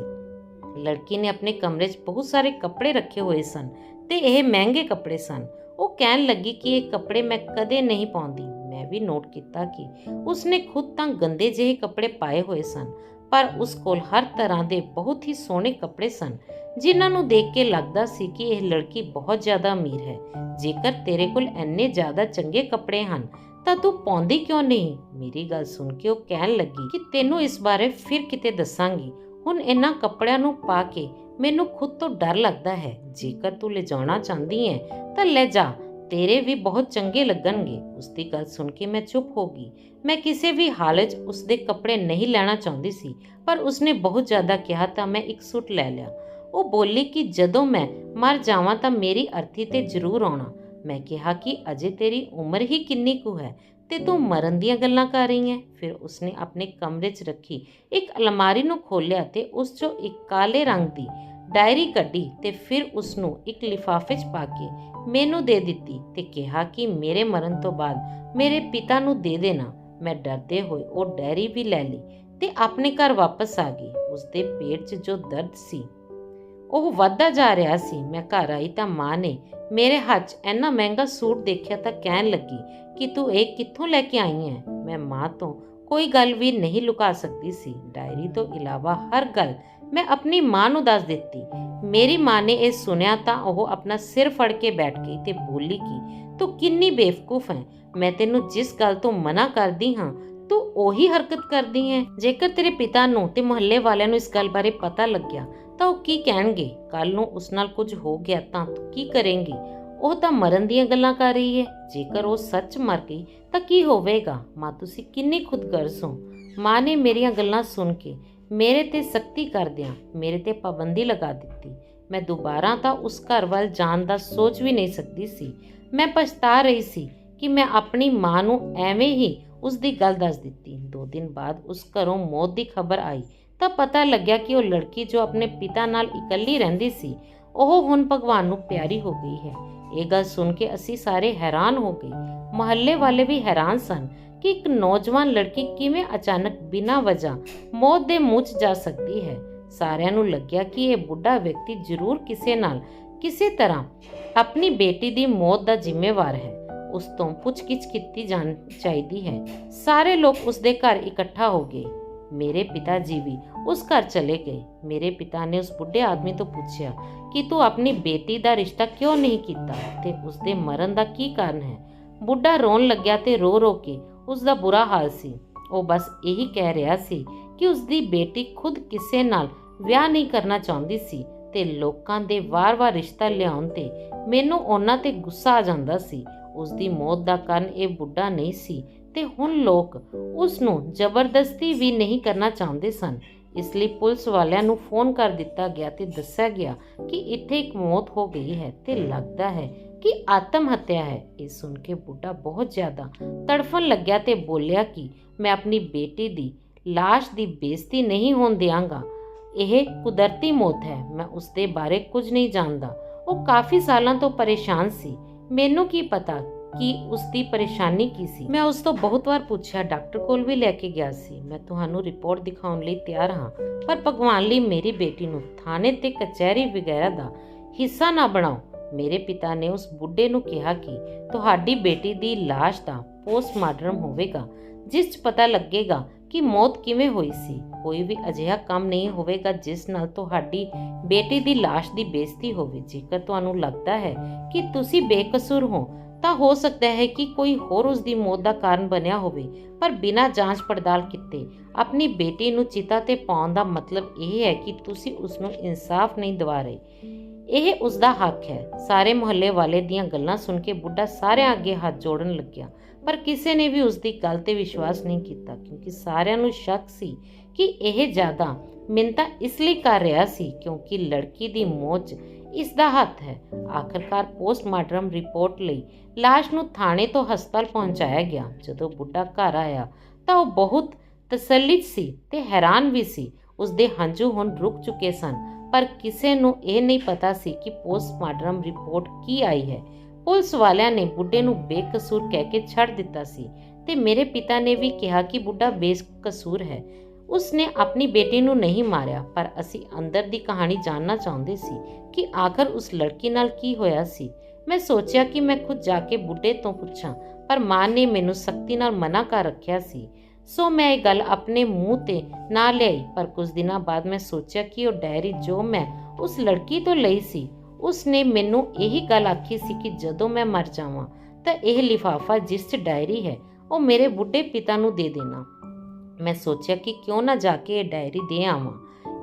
ਲੜਕੀ ਨੇ ਆਪਣੇ ਕਮਰੇ 'ਚ ਬਹੁਤ ਸਾਰੇ ਕੱਪੜੇ ਰੱਖੇ ਹੋਏ ਸਨ ਤੇ ਇਹ ਮਹਿੰਗੇ ਕੱਪੜੇ ਸਨ। ਉਹ ਕਹਿਣ ਲੱਗੀ ਕਿ ਇਹ ਕੱਪੜੇ ਮੈਂ ਕਦੇ ਨਹੀਂ ਪਾਉਂਦੀ। ਮੈਂ ਵੀ ਨੋਟ ਕੀਤਾ ਕਿ ਉਸਨੇ ਖੁਦ ਤਾਂ ਗੰਦੇ ਜਿਹੇ ਕੱਪੜੇ ਪਾਏ ਹੋਏ ਸਨ, ਪਰ ਉਸ ਕੋਲ ਹਰ ਤਰ੍ਹਾਂ ਦੇ ਬਹੁਤ ਹੀ ਸੋਹਣੇ ਕੱਪੜੇ ਸਨ ਜਿਨ੍ਹਾਂ ਨੂੰ ਦੇਖ ਕੇ ਲੱਗਦਾ ਸੀ ਕਿ ਇਹ ਲੜਕੀ ਬਹੁਤ ਜ਼ਿਆਦਾ ਅਮੀਰ ਹੈ। ਜੇਕਰ ਤੇਰੇ ਕੋਲ ਇੰਨੇ ਜ਼ਿਆਦਾ ਚੰਗੇ ਕੱਪੜੇ ਹਨ ਤਾਂ ਤੂੰ ਪਾਉਂਦੀ ਕਿਉਂ ਨਹੀਂ? ਮੇਰੀ ਗੱਲ ਸੁਣ ਕੇ ਉਹ ਕਹਿਣ ਲੱਗੀ ਕਿ ਤੈਨੂੰ ਇਸ ਬਾਰੇ ਫਿਰ ਕਿਤੇ ਦੱਸਾਂਗੀ। ਹੁਣ ਇਹਨਾਂ ਕੱਪੜਿਆਂ ਨੂੰ ਪਾ ਕੇ ਮੈਨੂੰ ਖੁਦ ਤੋਂ ਡਰ ਲੱਗਦਾ ਹੈ। ਜੇਕਰ ਤੂੰ ਲਿਜਾਣਾ ਚਾਹੁੰਦੀ ਹੈ ਤਾਂ ਲੈ ਜਾ, ਤੇਰੇ ਵੀ ਬਹੁਤ ਚੰਗੇ ਲੱਗਣਗੇ। ਉਸਦੀ ਗੱਲ ਸੁਣ ਕੇ ਮੈਂ ਚੁੱਪ ਹੋ ਗਈ। ਮੈਂ ਕਿਸੇ ਵੀ ਹਾਲਤ 'ਚ ਉਸਦੇ ਕੱਪੜੇ ਨਹੀਂ ਲੈਣਾ ਚਾਹੁੰਦੀ ਸੀ, ਪਰ ਉਸਨੇ ਬਹੁਤ ਜ਼ਿਆਦਾ ਕਿਹਾ ਤਾਂ ਮੈਂ ਇੱਕ ਸੂਟ ਲੈ ਲਿਆ। ਉਹ ਬੋਲੀ ਕਿ ਜਦੋਂ ਮੈਂ ਮਰ ਜਾਵਾਂ ਤਾਂ ਮੇਰੀ ਅਰਥੀ ਤੇ ਜ਼ਰੂਰ ਆਉਣਾ। ਮੈਂ ਕਿਹਾ ਕਿ ਅਜੇ ਤੇਰੀ ਉਮਰ ਹੀ ਕਿੰਨੀ ਕੁ ਹੈ ਤੇ ਤੂੰ ਮਰਨ ਦੀਆਂ ਗੱਲਾਂ ਕਰ ਰਹੀ ਹੈ। ਫਿਰ ਉਸਨੇ ਆਪਣੇ ਕਮਰੇ 'ਚ ਰੱਖੀ ਇੱਕ ਅਲਮਾਰੀ ਨੂੰ ਖੋਲ੍ਹਿਆ ਤੇ ਉਸ 'ਚੋਂ ਇੱਕ ਕਾਲੇ ਰੰਗ ਦੀ ਡਾਇਰੀ ਕੱਢੀ ਤੇ ਫਿਰ ਉਸ ਨੂੰ ਇੱਕ ਲਿਫਾਫੇ 'ਚ ਪਾ ਕੇ ਮੈਨੂੰ ਦੇ ਦਿੱਤੀ ਤੇ ਕਿਹਾ ਕਿ ਮੇਰੇ ਮਰਨ ਤੋਂ ਬਾਅਦ ਮੇਰੇ ਪਿਤਾ ਨੂੰ ਦੇ ਦੇਣਾ। ਮੈਂ ਡਰਦੇ ਹੋਏ ਉਹ ਡਾਇਰੀ ਵੀ ਲੈ ਲਈ ਤੇ ਆਪਣੇ ਘਰ ਵਾਪਸ ਆ ਗਈ। ਉਸਦੇ ਪੇਟ 'ਚ ਜੋ ਦਰਦ ਸੀ ਉਹ ਵੱਧਦਾ ਜਾ ਰਿਹਾ ਸੀ। ਮੈਂ ਘਰ ਆਈ ਤਾਂ ਮਾਂ ਨੇ ਮੇਰੇ ਹੱਥ 'ਚ ਇੰਨਾ ਮਹਿੰਗਾ ਸੂਟ ਦੇਖਿਆ ਤਾਂ ਕਹਿਣ ਲੱਗੀ ਕਿ ਤੂੰ ਇਹ ਕਿੱਥੋਂ ਲੈ ਕੇ ਆਈ ਹੈ? ਮੈਂ ਮਾਂ ਤੋਂ ਕੋਈ ਗੱਲ ਵੀ ਨਹੀਂ ਲੁਕਾ ਸਕਦੀ ਸੀ। ਡਾਇਰੀ ਤੋਂ ਇਲਾਵਾ ਹਰ ਗੱਲ ਮੈਂ ਆਪਣੀ ਮਾਂ ਨੂੰ ਦੱਸ ਦਿੱਤੀ। ਮੇਰੀ ਮਾਂ ਨੇ ਇਹ ਸੁਣਿਆ ਤਾਂ ਉਹ ਆਪਣਾ ਸਿਰ ਫੜ ਕੇ ਬੈਠ ਗਈ ਤੇ ਬੋਲੀ ਕਿ ਤੂੰ ਕਿੰਨੀ ਬੇਵਕੂਫ ਹੈ। ਮੈਂ ਤੈਨੂੰ ਜਿਸ ਗੱਲ ਤੋਂ ਮਨਾ ਕਰਦੀ ਹਾਂ ਤੂੰ ਉਹੀ ਹਰਕਤ ਕਰਦੀ ਹੈ। ਜੇਕਰ ਤੇਰੇ ਪਿਤਾ ਨੂੰ ਤੇ ਮੁਹੱਲੇ ਵਾਲਿਆਂ ਨੂੰ ਇਸ ਗੱਲ ਬਾਰੇ ਪਤਾ ਲੱਗਿਆ ਤਾਂ ਉਹ ਕੀ ਕਹਿਣਗੇ? ਕੱਲ ਨੂੰ ਉਸ ਨਾਲ ਕੁਝ ਹੋ ਗਿਆ ਤਾਂ ਤੂੰ ਕੀ ਕਰੇਂਗੀ? ਉਹ ਤਾਂ ਮਰਨ ਦੀਆਂ ਗੱਲਾਂ ਕਰ ਰਹੀ ਹੈ। ਜੇਕਰ ਉਹ ਸੱਚ ਮਰ ਗਈ ਤਾਂ ਕੀ ਹੋਵੇਗਾ? ਮਾਂ, ਤੁਸੀਂ ਕਿੰਨੀ ਖੁਦਗਰਜ਼ ਹੋ। ਮਾਂ ਨੇ ਮੇਰੀਆਂ ਗੱਲਾਂ ਸੁਣ ਕੇ ਮੇਰੇ ਤੇ ਸਖਤੀ ਕਰਦਿਆਂ ਮੇਰੇ ਤੇ ਪਾਬੰਦੀ ਲਗਾ ਦਿੱਤੀ। ਮੈਂ ਦੁਬਾਰਾ ਤਾਂ ਉਸ ਘਰ ਵੱਲ ਜਾਣ ਦਾ ਸੋਚ ਵੀ ਨਹੀਂ ਸਕਦੀ ਸੀ। ਮੈਂ ਪਛਤਾ ਰਹੀ ਸੀ ਕਿ ਮੈਂ ਆਪਣੀ ਮਾਂ ਨੂੰ ਐਵੇਂ ਹੀ ਉਸ ਦੀ ਗੱਲ ਦੱਸ ਦਿੱਤੀ। 2 ਦਿਨ ਬਾਅਦ ਉਸ ਘਰੋਂ ਮੌਤ ਦੀ ਖਬਰ ਆਈ ਤਾਂ ਪਤਾ ਲੱਗਿਆ ਕਿ ਉਹ ਲੜਕੀ ਜੋ ਆਪਣੇ ਪਿਤਾ ਨਾਲ ਇਕੱਲੀ ਰਹਿੰਦੀ ਸੀ, ਉਹ ਹੁਣ ਭਗਵਾਨ ਨੂੰ ਪਿਆਰੀ ਹੋ ਗਈ ਹੈ। ਇਹ ਗੱਲ ਸੁਣ ਕੇ ਅਸੀਂ ਸਾਰੇ ਹੈਰਾਨ ਹੋ ਗਏ। ਮੁਹੱਲੇ ਵਾਲੇ ਵੀ ਹੈਰਾਨ ਸਨ ਕਿ ਇੱਕ ਨੌਜਵਾਨ ਲੜਕੀ ਕਿਵੇਂ ਅਚਾਨਕ ਬਿਨਾਂ ਵਜ੍ਹਾ ਮੌਤ ਦੇ ਮੂੰਹ 'ਚ ਜਾ ਸਕਦੀ ਹੈ। ਸਾਰਿਆਂ ਨੂੰ ਲੱਗਿਆ ਕਿ ਇਹ ਬੁੱਢਾ ਵਿਅਕਤੀ ਜ਼ਰੂਰ ਕਿਸੇ ਤਰ੍ਹਾਂ ਆਪਣੀ ਬੇਟੀ ਦੀ ਮੌਤ ਦਾ ਜ਼ਿੰਮੇਵਾਰ ਹੈ। ਉਸ ਤੋਂ ਪੁੱਛਗਿੱਛ ਕੀਤੀ ਜਾਣੀ ਚਾਹੀਦੀ ਹੈ। ਸਾਰੇ ਲੋਕ ਉਸ ਦੇ ਘਰ ਇਕੱਠਾ ਹੋ ਗਏ। ਮੇਰੇ ਪਿਤਾ ਜੀ ਵੀ ਉਸ ਘਰ ਚਲੇ ਗਏ। ਮੇਰੇ ਪਿਤਾ ਨੇ ਉਸ ਬੁੱਢੇ ਆਦਮੀ ਤੋਂ ਪੁੱਛਿਆ ਕਿ ਤੂੰ ਆਪਣੀ ਬੇਟੀ ਦਾ ਰਿਸ਼ਤਾ ਕਿਉਂ ਨਹੀਂ ਕੀਤਾ ਤੇ ਉਸ ਦੇ ਮਰਨ ਦਾ ਕੀ ਕਾਰਨ ਹੈ। ਬੁੱਢਾ ਰੋਣ ਲੱਗਿਆ ਤੇ ਰੋ ਰੋ ਕੇ ਉਸ ਦਾ ਬੁਰਾ ਹਾਲ ਸੀ। ਉਹ ਬਸ ਇਹੀ ਕਹਿ ਰਿਹਾ ਸੀ ਕਿ ਉਸ ਦੀ ਬੇਟੀ ਖੁਦ ਕਿਸੇ ਨਾਲ ਵਿਆਹ ਨਹੀਂ ਕਰਨਾ ਚਾਹੁੰਦੀ ਸੀ ਤੇ ਲੋਕਾਂ ਦੇ ਵਾਰ-ਵਾਰ ਰਿਸ਼ਤਾ ਲਿਆਉਣ ਤੇ ਮੈਨੂੰ ਉਹਨਾਂ ਤੇ ਗੁੱਸਾ ਆ ਜਾਂਦਾ ਸੀ। ਉਸ ਦੀ ਮੌਤ ਦਾ ਕਾਰਨ ਇਹ ਬੁੱਢਾ ਨਹੀਂ ਸੀ ਤੇ ਹੁਣ ਲੋਕ ਉਸ ਨੂੰ ਜ਼ਬਰਦਸਤੀ ਵੀ ਨਹੀਂ ਕਰਨਾ ਚਾਹੁੰਦੇ ਸਨ। ਇਸ ਲਈ ਪੁਲਿਸ ਵਾਲਿਆਂ ਨੂੰ ਫੋਨ ਕਰ ਦਿੱਤਾ ਗਿਆ ਤੇ ਦੱਸਿਆ ਗਿਆ ਕਿ ਇੱਥੇ ਇੱਕ ਮੌਤ ਹੋ ਗਈ ਹੈ ਤੇ ਲੱਗਦਾ ਹੈ ਕਿ ਆਤਮ ਹੱਤਿਆ ਹੈ। ਇਹ ਸੁਣ ਕੇ ਬੁੱਢਾ ਬਹੁਤ ਜ਼ਿਆਦਾ ਤੜਫਣ ਲੱਗਿਆ ਤੇ ਬੋਲਿਆ ਕਿ ਮੈਂ ਆਪਣੀ ਬੇਟੀ ਦੀ ਲਾਸ਼ ਦੀ ਬੇਇੱਜ਼ਤੀ ਨਹੀਂ ਹੋਣ ਦਿਆਂਗਾ। ਇਹ ਕੁਦਰਤੀ ਮੌਤ ਹੈ। ਮੈਂ ਉਸ ਦੇ ਬਾਰੇ ਕੁਝ ਨਹੀਂ ਜਾਣਦਾ। ਉਹ ਕਾਫੀ ਸਾਲਾਂ ਤੋਂ ਪਰੇਸ਼ਾਨ ਸੀ। ਮੈਨੂੰ ਕੀ ਪਤਾ ਕਿ ਉਸ ਦੀ ਪਰੇਸ਼ਾਨੀ ਕੀ ਸੀ। ਮੈਂ ਉਸ ਤੋਂ ਬਹੁਤ ਵਾਰ ਪੁੱਛਿਆ, ਡਾਕਟਰ ਕੋਲ ਵੀ ਲੈ ਕੇ ਗਿਆ ਸੀ। ਮੈਂ ਤੁਹਾਨੂੰ ਰਿਪੋਰਟ ਦਿਖਾਉਣ ਲਈ ਤਿਆਰ ਹਾਂ, ਪਰ ਭਗਵਾਨ ਲਈ ਮੇਰੀ ਬੇਟੀ ਨੂੰ ਥਾਣੇ ਤੇ ਕਚਹਿਰੀ ਵਗੈਰਾ ਦਾ ਹਿੱਸਾ ਨਾ ਬਣਾਓ। ਮੇਰੇ ਪਿਤਾ ਨੇ ਉਸ ਬੁੱਢੇ ਨੂੰ ਕਿਹਾ ਕਿ ਤੁਹਾਡੀ ਬੇਟੀ ਦੀ ਲਾਸ਼ ਦਾ ਪੋਸਟਮਾਰਟਮ ਹੋਵੇਗਾ, ਜਿਸ 'ਚ ਪਤਾ ਲੱਗੇਗਾ ਕਿ ਮੌਤ ਕਿਵੇਂ ਹੋਈ ਸੀ। ਕੋਈ ਵੀ ਅਜਿਹਾ ਕੰਮ ਨਹੀਂ ਹੋਵੇਗਾ ਜਿਸ ਨਾਲ ਤੁਹਾਡੀ ਬੇਟੀ ਦੀ ਲਾਸ਼ ਦੀ ਬੇਇੱਜ਼ਤੀ ਹੋਵੇ। ਜੇਕਰ ਤੁਹਾਨੂੰ ਲੱਗਦਾ ਹੈ ਕਿ ਤੁਸੀਂ ਬੇਕਸੂਰ ਹੋ ਤਾਂ ਹੋ ਸਕਦਾ ਹੈ ਕਿ ਕੋਈ ਹੋਰ ਉਸ ਦੀ ਮੌਤ ਦਾ ਕਾਰਨ ਬਣਿਆ ਹੋਵੇ, ਪਰ ਬਿਨਾਂ ਜਾਂਚ ਪੜਤਾਲ ਕੀਤੇ ਆਪਣੀ ਬੇਟੀ ਨੂੰ ਚਿਤਾ ਤੇ ਪਾਉਣ ਦਾ ਮਤਲਬ ਇਹ ਹੈ ਕਿ ਤੁਸੀਂ ਉਸ ਨੂੰ ਇਨਸਾਫ ਨਹੀਂ ਦਿਵਾ ਰਹੇ। ਇਹ ਉਸ ਦਾ ਹੱਕ ਹੈ। ਸਾਰੇ ਮੁਹੱਲੇ ਵਾਲੇ ਦੀਆਂ ਗੱਲਾਂ ਸੁਣ ਕੇ ਬੁੱਢਾ ਸਾਰਿਆਂ ਅੱਗੇ ਹੱਥ ਜੋੜਨ ਲੱਗਿਆ, ਪਰ ਕਿਸੇ ਨੇ ਵੀ ਉਸ ਦੀ ਗੱਲ ਤੇ ਵਿਸ਼ਵਾਸ ਨਹੀਂ ਕੀਤਾ, ਕਿਉਂਕਿ ਸਾਰਿਆਂ ਨੂੰ ਸ਼ੱਕ ਸੀ ਕਿ ਇਹ ਜ਼ਿਆਦਾ ਮਿੰਨਤਾਂ ਇਸ ਲਈ ਕਰ ਰਿਹਾ ਸੀ ਕਿਉਂਕਿ ਲੜਕੀ ਦੀ ਮੌਤ 'ਚ ਇਸ ਦਾ ਹੱਥ ਹੈ। ਆਖਰਕਾਰ ਪੋਸਟਮਾਰਟਮ ਰਿਪੋਰਟ ਲਈ ਲਾਸ਼ ਨੂੰ ਥਾਣੇ ਤੋਂ ਹਸਪਤਾਲ ਪਹੁੰਚਾਇਆ ਗਿਆ। ਜਦੋਂ ਬੁੱਢਾ ਘਰ ਆਇਆ ਤਾਂ ਉਹ ਬਹੁਤ ਤਸੱਲੀ 'ਚ ਸੀ ਤੇ ਹੈਰਾਨ ਵੀ ਸੀ। ਉਸ ਦੇ ਹੰਝੂ ਹੁਣ ਰੁਕ ਚੁੱਕੇ ਸਨ, ਪਰ ਕਿਸੇ ਨੂੰ ਇਹ ਨਹੀਂ ਪਤਾ ਸੀ ਕਿ ਪੋਸਟਮਾਰਟਮ ਰਿਪੋਰਟ ਕੀ ਆਈ ਹੈ। ਪੁਲਿਸ ਵਾਲਿਆਂ ਨੇ ਬੁੱਢੇ ਨੂੰ ਬੇਕਸੂਰ ਕਹਿ ਕੇ ਛੱਡ ਦਿੱਤਾ ਸੀ ਤੇ ਮੇਰੇ ਪਿਤਾ ਨੇ ਵੀ ਕਿਹਾ ਕਿ ਬੁੱਢਾ ਬੇਕਸੂਰ ਹੈ। ਉਸ ਨੇ ਆਪਣੀ ਬੇਟੀ ਨੂੰ ਨਹੀਂ ਮਾਰਿਆ, ਪਰ ਅਸੀਂ ਅੰਦਰ ਦੀ ਕਹਾਣੀ ਜਾਣਨਾ ਚਾਹੁੰਦੇ ਸੀ ਕਿ ਆਖਰ ਉਸ ਲੜਕੀ ਨਾਲ ਕੀ ਹੋਇਆ ਸੀ। ਮੈਂ ਸੋਚਿਆ ਕਿ ਮੈਂ ਖੁਦ ਜਾ ਕੇ ਬੁੱਢੇ ਤੋਂ ਪੁੱਛਾਂ, ਪਰ ਮਾਂ ਨੇ ਮੈਨੂੰ ਸਖਤੀ ਨਾਲ ਮਨਾ ਕਰ ਰੱਖਿਆ ਸੀ, ਸੋ ਮੈਂ ਇਹ ਗੱਲ ਆਪਣੇ ਮੂੰਹ ਤੇ ਨਾ ਲਿਆਈ। ਪਰ ਕੁਝ ਦਿਨਾਂ ਬਾਅਦ ਮੈਂ ਸੋਚਿਆ ਕਿ ਉਹ ਡਾਇਰੀ ਜੋ ਮੈਂ ਉਸ ਲੜਕੀ ਤੋਂ ਲਈ ਸੀ, ਉਸ ਨੇ ਮੈਨੂੰ ਇਹੀ ਗੱਲ ਆਖੀ ਸੀ ਕਿ ਜਦੋਂ ਮੈਂ ਮਰ ਜਾਵਾਂ ਤਾਂ ਇਹ ਲਿਫਾਫਾ ਜਿਸ 'ਚ ਡਾਇਰੀ ਹੈ ਉਹ ਮੇਰੇ ਬੁੱਢੇ ਪਿਤਾ ਨੂੰ ਦੇ ਦੇਣਾ। ਮੈਂ ਸੋਚਿਆ ਕਿ ਕਿਉਂ ਨਾ ਜਾ ਕੇ ਇਹ ਡਾਇਰੀ ਦੇ ਆਵਾਂ।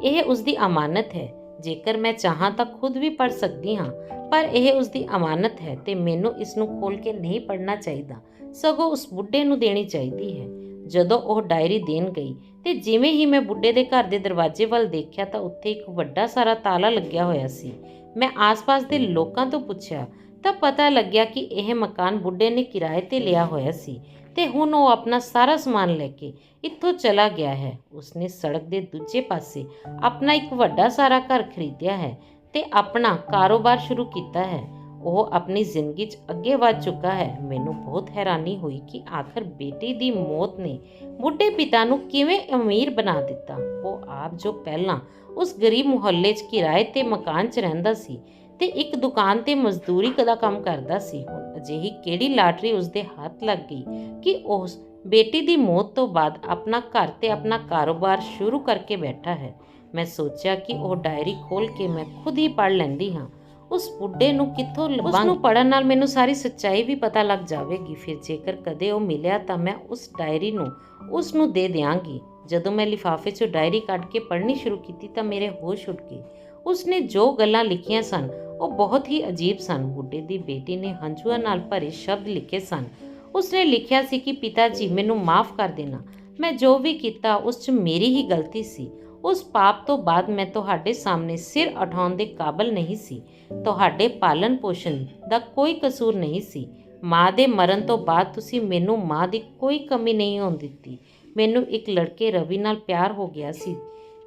ਇਹ ਉਸ ਦੀ ਅਮਾਨਤ ਹੈ। ਜੇਕਰ ਮੈਂ ਚਾਹਾਂ ਤਾਂ ਖੁਦ ਵੀ ਪੜ੍ਹ ਸਕਦੀ ਹਾਂ, ਪਰ ਇਹ ਉਸ ਦੀ ਅਮਾਨਤ ਹੈ ਤੇ ਮੈਨੂੰ ਇਸ ਨੂੰ ਖੋਲ੍ਹ ਕੇ ਨਹੀਂ ਪੜ੍ਹਨਾ ਚਾਹੀਦਾ, ਸਗੋਂ ਉਸ ਬੁੱਢੇ ਨੂੰ ਦੇਣੀ ਚਾਹੀਦੀ ਹੈ। ਜਦੋਂ ਉਹ ਡਾਇਰੀ ਦੇਣ ਗਈ ਤੇ ਜਿਵੇਂ ਹੀ ਮੈਂ ਬੁੱਢੇ ਦੇ ਘਰ ਦੇ ਦਰਵਾਜ਼ੇ ਵੱਲ ਦੇਖਿਆ ਤਾਂ ਉੱਥੇ ਇੱਕ ਵੱਡਾ ਸਾਰਾ ਤਾਲਾ ਲੱਗਿਆ ਹੋਇਆ ਸੀ। ਮੈਂ ਆਸ-ਪਾਸ ਦੇ ਲੋਕਾਂ ਤੋਂ ਪੁੱਛਿਆ ਤਾਂ ਪਤਾ ਲੱਗਿਆ ਕਿ ਇਹ ਮਕਾਨ ਬੁੱਢੇ ਨੇ ਕਿਰਾਏ ਤੇ ਲਿਆ ਹੋਇਆ ਸੀ ਤੇ ਹੁਣ ਉਹ ਆਪਣਾ ਸਾਰਾ ਸਮਾਨ ਲੈ ਕੇ ਇੱਥੋਂ ਚਲਾ ਗਿਆ ਹੈ। ਉਸਨੇ ਸੜਕ ਦੇ ਦੂਜੇ ਪਾਸੇ ਆਪਣਾ ਇੱਕ ਵੱਡਾ ਸਾਰਾ ਘਰ ਖਰੀਦਿਆ ਹੈ ਤੇ ਆਪਣਾ ਕਾਰੋਬਾਰ ਸ਼ੁਰੂ ਕੀਤਾ ਹੈ। ਉਹ ਆਪਣੀ ਜ਼ਿੰਦਗੀ 'ਚ ਅੱਗੇ ਵਧ ਚੁੱਕਾ ਹੈ। ਮੈਨੂੰ ਬਹੁਤ ਹੈਰਾਨੀ ਹੋਈ ਕਿ ਆਖਰ ਬੇਟੀ ਦੀ ਮੌਤ ਨੇ ਬੁੱਢੇ ਪਿਤਾ ਨੂੰ ਕਿਵੇਂ ਅਮੀਰ ਬਣਾ ਦਿੱਤਾ। ਉਹ ਆਪ ਜੋ ਪਹਿਲਾਂ ਉਸ ਗਰੀਬ ਮੁਹੱਲੇ 'ਚ ਕਿਰਾਏ ਤੇ ਮਕਾਨ 'ਚ ਰਹਿੰਦਾ ਸੀ ਤੇ ਇੱਕ ਦੁਕਾਨ ਤੇ ਮਜ਼ਦੂਰੀ ਦਾ ਕੰਮ ਕਰਦਾ ਸੀ, ਹੁਣ ਅਜਿਹੀ ਕਿਹੜੀ ਲਾਟਰੀ ਉਸਦੇ ਹੱਥ ਲੱਗ ਗਈ ਕਿ ਉਸ ਬੇਟੀ ਦੀ ਮੌਤ ਤੋਂ ਬਾਅਦ ਆਪਣਾ ਘਰ ਤੇ ਆਪਣਾ ਕਾਰੋਬਾਰ ਸ਼ੁਰੂ ਕਰਕੇ ਬੈਠਾ ਹੈ। ਮੈਂ ਸੋਚਿਆ ਕਿ ਉਹ ਡਾਇਰੀ ਖੋਲ੍ਹ ਕੇ ਮੈਂ ਖੁਦ ਹੀ ਪੜ੍ਹ ਲੈਂਦੀ ਹਾਂ। ਉਸ ਬੁੱਢੇ ਨੂੰ ਕਿੱਥੋਂ ਲੱਭਾਂ? ਉਸ ਨੂੰ ਪੜ੍ਹਨ ਨਾਲ ਮੈਨੂੰ ਸਾਰੀ ਸੱਚਾਈ ਵੀ ਪਤਾ ਲੱਗ ਜਾਵੇਗੀ। ਫਿਰ ਜੇਕਰ ਕਦੇ ਉਹ ਮਿਲਿਆ ਤਾਂ ਮੈਂ ਉਸ ਡਾਇਰੀ ਨੂੰ ਉਸ ਨੂੰ ਦੇ ਦਿਆਂਗੀ। ਜਦੋਂ ਮੈਂ ਲਿਫਾਫੇ 'ਚੋਂ ਡਾਇਰੀ ਕੱਢ ਕੇ ਪੜ੍ਹਨੀ ਸ਼ੁਰੂ ਕੀਤੀ ਤਾਂ ਮੇਰੇ ਹੋਸ਼ ਉੱਡ ਗਏ। ਉਸਨੇ ਜੋ ਗੱਲਾਂ ਲਿਖੀਆਂ ਸਨ ਉਹ ਬਹੁਤ ਹੀ ਅਜੀਬ ਸਨ। ਬੁੱਢੇ ਦੀ ਬੇਟੀ ਨੇ ਹੰਝੂਆਂ ਨਾਲ ਭਰੇ ਸ਼ਬਦ ਲਿਖੇ ਸਨ। ਉਸਨੇ ਲਿਖਿਆ ਸੀ ਕਿ ਪਿਤਾ ਜੀ ਮੈਨੂੰ ਮਾਫ਼ ਕਰ ਦੇਣਾ, ਮੈਂ ਜੋ ਵੀ ਕੀਤਾ ਉਸ 'ਚ ਮੇਰੀ ਹੀ ਗਲਤੀ ਸੀ। ਉਸ ਪਾਪ ਤੋਂ ਬਾਅਦ ਮੈਂ ਤੁਹਾਡੇ ਸਾਹਮਣੇ ਸਿਰ ਉਠਾਉਣ ਦੇ ਕਾਬਲ ਨਹੀਂ ਸੀ। ਤੁਹਾਡੇ ਪਾਲਣ ਪੋਸ਼ਣ ਦਾ ਕੋਈ ਕਸੂਰ ਨਹੀਂ ਸੀ। ਮਾਂ ਦੇ ਮਰਨ ਤੋਂ ਬਾਅਦ ਤੁਸੀਂ ਮੈਨੂੰ ਮਾਂ ਦੀ ਕੋਈ ਕਮੀ ਨਹੀਂ ਹੋਣ ਦਿੱਤੀ। ਮੈਨੂੰ ਇੱਕ ਲੜਕੇ ਰਵੀ ਨਾਲ ਪਿਆਰ ਹੋ ਗਿਆ ਸੀ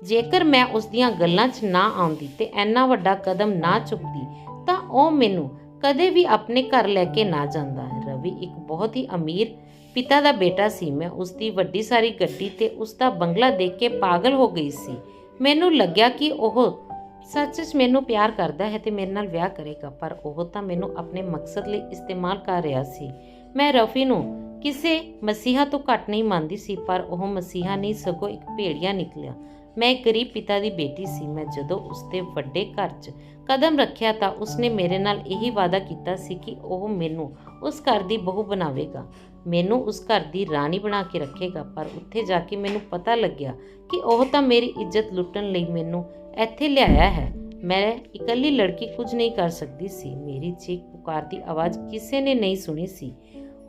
ਜੇਕਰ ਮੈਂ ਉਸ ਦੀਆਂ ਗੱਲਾਂ 'ਚ ਨਾ ਆਉਂਦੀ ਤੇ ਇੰਨਾ ਵੱਡਾ ਕਦਮ ਨਾ ਚੁੱਕਦੀ ਤਾਂ ਉਹ ਮੈਨੂੰ ਕਦੇ ਵੀ ਆਪਣੇ ਘਰ ਲੈ ਕੇ ਨਾ ਜਾਂਦਾ। ਰਵੀ ਇੱਕ ਬਹੁਤ ਹੀ ਅਮੀਰ ਪਿਤਾ ਦਾ ਬੇਟਾ ਸੀ। ਮੈਂ ਉਸ ਦੀ ਵੱਡੀ ਸਾਰੀ ਗੱਡੀ ਤੇ ਉਸ ਦਾ ਬੰਗਲਾ ਦੇਖ ਕੇ ਪਾਗਲ ਹੋ ਗਈ ਸੀ। ਮੈਨੂੰ ਲੱਗਿਆ ਕਿ ਉਹ ਸੱਚ ਮੈਨੂੰ ਪਿਆਰ ਕਰਦਾ ਹੈ ਤੇ ਮੇਰੇ ਨਾਲ ਵਿਆਹ ਕਰੇਗਾ, ਪਰ ਉਹ ਤਾਂ ਮੈਨੂੰ ਆਪਣੇ ਮਕਸਦ ਲਈ ਇਸਤੇਮਾਲ ਕਰ ਰਿਹਾ ਸੀ। ਮੈਂ ਰਫੀ ਨੂੰ ਕਿਸੇ ਮਸੀਹਾ ਤੋਂ ਘੱਟ ਨਹੀਂ ਮੰਨਦੀ ਸੀ, ਪਰ ਉਹ ਮਸੀਹਾ ਨਹੀਂ ਸਗੋਂ ਇੱਕ ਭੇੜੀਆ ਨਿਕਲਿਆ। ਮੈਂ ਇੱਕ ਗਰੀਬ ਪਿਤਾ ਦੀ ਬੇਟੀ ਸੀ। ਮੈਂ ਜਦੋਂ ਉਸਦੇ ਵੱਡੇ ਘਰ 'ਚ ਕਦਮ ਰੱਖਿਆ ਤਾਂ ਉਸਨੇ ਮੇਰੇ ਨਾਲ ਇਹੀ ਵਾਅਦਾ ਕੀਤਾ ਸੀ ਕਿ ਉਹ ਮੈਨੂੰ ਉਸ ਘਰ ਦੀ ਬਹੂ ਬਣਾਵੇਗਾ, ਮੈਨੂੰ ਉਸ ਘਰ ਦੀ ਰਾਣੀ ਬਣਾ ਕੇ ਰੱਖੇਗਾ। ਪਰ ਉੱਥੇ ਜਾ ਕੇ ਮੈਨੂੰ ਪਤਾ ਲੱਗਿਆ ਕਿ ਉਹ ਤਾਂ ਮੇਰੀ ਇੱਜ਼ਤ ਲੁੱਟਣ ਲਈ ਮੈਨੂੰ ਇੱਥੇ ਲਿਆਇਆ ਹੈ। ਮੈਂ ਇਕੱਲੀ ਲੜਕੀ ਕੁਝ ਨਹੀਂ ਕਰ ਸਕਦੀ ਸੀ। ਮੇਰੀ ਚੀਕ ਪੁਕਾਰ ਦੀ ਆਵਾਜ਼ ਕਿਸੇ ਨੇ ਨਹੀਂ ਸੁਣੀ ਸੀ।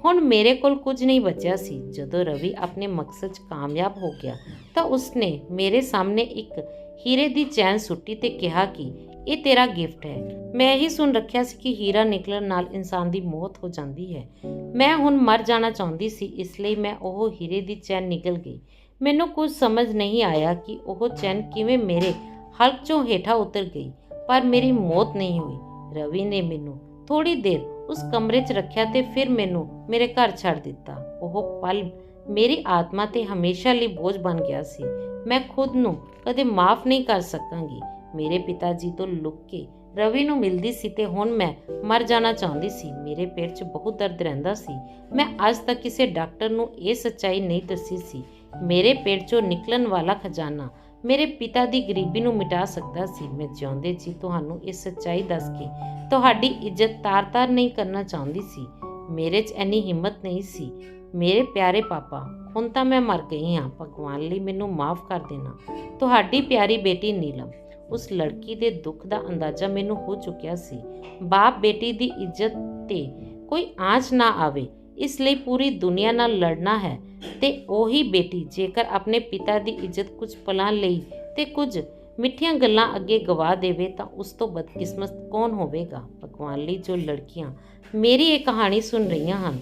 ਹੁਣ ਮੇਰੇ ਕੋਲ ਕੁਝ ਨਹੀਂ ਬਚਿਆ ਸੀ। ਜਦੋਂ ਰਵੀ ਆਪਣੇ ਮਕਸਦ 'ਚ ਕਾਮਯਾਬ ਹੋ ਗਿਆ ਤਾਂ ਉਸਨੇ ਮੇਰੇ ਸਾਹਮਣੇ ਇੱਕ ਹੀਰੇ ਦੀ ਚੈਨ ਸੁੱਟੀ ਤੇ ਕਿਹਾ ਕਿ ਇਹ ਤੇਰਾ ਗਿਫਟ ਹੈ। ਮੈਂ ਇਹੀ ਸੁਣ ਰੱਖਿਆ ਸੀ ਕਿ ਹੀਰਾ ਨਿਕਲਣ ਨਾਲ ਇਨਸਾਨ ਦੀ ਮੌਤ ਹੋ ਜਾਂਦੀ ਹੈ। ਮੈਂ ਹੁਣ ਮਰ ਜਾਣਾ ਚਾਹੁੰਦੀ ਸੀ, ਇਸ ਲਈ ਮੈਂ ਉਹ ਹੀਰੇ ਦੀ ਚੈਨ ਨਿਕਲ ਗਈ। ਮੈਨੂੰ ਕੁਝ ਸਮਝ ਨਹੀਂ ਆਇਆ ਕਿ ਉਹ ਚੈਨ ਕਿਵੇਂ ਮੇਰੇ ਹਲਕ 'ਚੋਂ ਹੇਠਾਂ ਉਤਰ ਗਈ, ਪਰ ਮੇਰੀ ਮੌਤ ਨਹੀਂ ਹੋਈ। ਰਵੀ ਨੇ ਮੈਨੂੰ ਥੋੜੀ ਦੇਰ ਉਸ ਕਮਰੇ 'ਚ ਰੱਖਿਆ ਤੇ ਫਿਰ ਮੈਨੂੰ ਮੇਰੇ ਘਰ ਛੱਡ ਦਿੱਤਾ। ਉਹ ਪਲ ਮੇਰੀ ਆਤਮਾ ਤੇ ਹਮੇਸ਼ਾ ਲਈ ਬੋਝ ਬਣ ਗਿਆ ਸੀ। ਮੈਂ ਖੁਦ ਨੂੰ ਕਦੇ ਮਾਫ ਨਹੀਂ ਕਰ ਸਕਾਂਗੀ। ਮੇਰੇ ਪਿਤਾ ਜੀ ਤੋਂ ਲੁਕ ਕੇ ਰਵੀ ਨੂੰ ਮਿਲਦੀ ਸੀ ਤੇ ਹੁਣ ਮੈਂ ਮਰ ਜਾਣਾ ਚਾਹੁੰਦੀ ਸੀ। ਮੇਰੇ ਪੇਟ 'ਚ ਬਹੁਤ ਦਰਦ ਰਹਿੰਦਾ ਸੀ। ਮੈਂ ਅੱਜ ਤੱਕ ਕਿਸੇ ਡਾਕਟਰ ਨੂੰ ਇਹ ਸੱਚਾਈ ਨਹੀਂ ਦੱਸੀ ਸੀ। ਮੇਰੇ ਪੇਟ 'ਚੋਂ ਨਿਕਲਣ ਵਾਲਾ ਖਜ਼ਾਨਾ ਮੇਰੇ ਪਿਤਾ ਦੀ ਗਰੀਬੀ ਨੂੰ ਮਿਟਾ ਸਕਦਾ ਸੀ। ਮੈਂ ਜਿਉਂਦੇ ਜੀ ਤੁਹਾਨੂੰ ਇਹ ਸੱਚਾਈ ਦੱਸ ਕੇ ਤੁਹਾਡੀ ਇੱਜ਼ਤ ਤਾਰ-ਤਾਰ ਨਹੀਂ ਕਰਨਾ ਚਾਹੁੰਦੀ ਸੀ। ਮੇਰੇ 'ਚ ਇੰਨੀ ਹਿੰਮਤ ਨਹੀਂ ਸੀ। ਮੇਰੇ ਪਿਆਰੇ ਪਾਪਾ, ਹੁਣ ਤਾਂ ਮੈਂ ਮਰ ਗਈ ਹਾਂ। ਭਗਵਾਨ ਲਈ ਮੈਨੂੰ ਮਾਫ ਕਰ ਦੇਣਾ। ਤੁਹਾਡੀ ਪਿਆਰੀ ਬੇਟੀ ਨੀਲਮ। ਉਸ ਲੜਕੀ ਦੇ ਦੁੱਖ ਦਾ ਅੰਦਾਜ਼ਾ ਮੈਨੂੰ ਹੋ ਚੁੱਕਿਆ ਸੀ। ਬਾਪ ਬੇਟੀ ਦੀ ਇੱਜ਼ਤ ਤੇ ਕੋਈ ਆਂਚ ਨਾ ਆਵੇ, ਇਸ ਲਈ ਪੂਰੀ ਦੁਨੀਆ ਨਾਲ ਲੜਨਾ ਹੈ। ਤੇ ਉਹੀ ਬੇਟੀ ਜੇਕਰ ਆਪਣੇ ਪਿਤਾ ਦੀ ਇੱਜ਼ਤ ਕੁਝ ਪਲਾਂ ਲਈ ਤੇ ਕੁਝ ਮਿੱਠੀਆਂ ਗੱਲਾਂ ਅੱਗੇ ਗਵਾ ਦੇਵੇ ਤਾਂ ਉਸ ਤੋਂ ਬਦਕਿਸਮਤ ਕੌਣ ਹੋਵੇਗਾ। ਭਗਵਾਨ ਲਈ ਜੋ ਲੜਕੀਆਂ ਮੇਰੀ ਇਹ ਕਹਾਣੀ ਸੁਣ ਰਹੀਆਂ ਹਨ,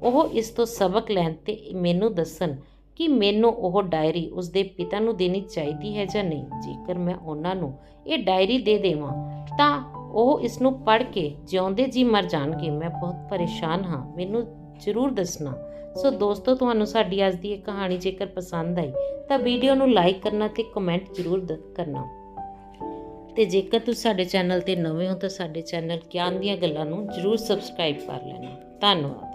ਉਹ ਇਸ ਤੋਂ ਸਬਕ ਲੈਣ ਤੇ ਮੈਨੂੰ ਦੱਸਣ ਕਿ ਮੈਨੂੰ ਉਹ ਡਾਇਰੀ ਉਸਦੇ ਪਿਤਾ ਨੂੰ ਦੇਣੀ ਚਾਹੀਦੀ ਹੈ ਜਾਂ ਨਹੀਂ। ਜੇਕਰ ਮੈਂ ਉਹਨਾਂ ਨੂੰ ਇਹ ਡਾਇਰੀ ਦੇ ਦੇਵਾਂ ਤਾਂ ਉਹ ਇਸ ਨੂੰ ਪੜ੍ਹ ਕੇ ਜਿਉਂਦੇ ਜੀ ਮਰ ਜਾਣਗੇ। ਮੈਂ ਬਹੁਤ ਪਰੇਸ਼ਾਨ ਹਾਂ, ਮੈਨੂੰ ਜ਼ਰੂਰ ਦੱਸਣਾ। ਸੋ ਦੋਸਤੋ, ਤੁਹਾਨੂੰ ਸਾਡੀ ਅੱਜ ਦੀ ਇਹ ਕਹਾਣੀ ਜੇਕਰ ਪਸੰਦ ਆਈ ਤਾਂ ਵੀਡੀਓ ਨੂੰ ਲਾਈਕ ਕਰਨਾ ਤੇ ਕਮੈਂਟ ਜ਼ਰੂਰ ਕਰਨਾ। ਤੇ ਜੇਕਰ ਤੁਸੀਂ ਸਾਡੇ ਚੈਨਲ ਤੇ ਨਵੇਂ ਹੋ ਤਾਂ ਸਾਡੇ ਚੈਨਲ ਗਿਆਨ ਦੀਆਂ ਗੱਲਾਂ ਨੂੰ ਜ਼ਰੂਰ ਸਬਸਕ੍ਰਾਈਬ ਕਰ ਲੈਣਾ। ਧੰਨਵਾਦ।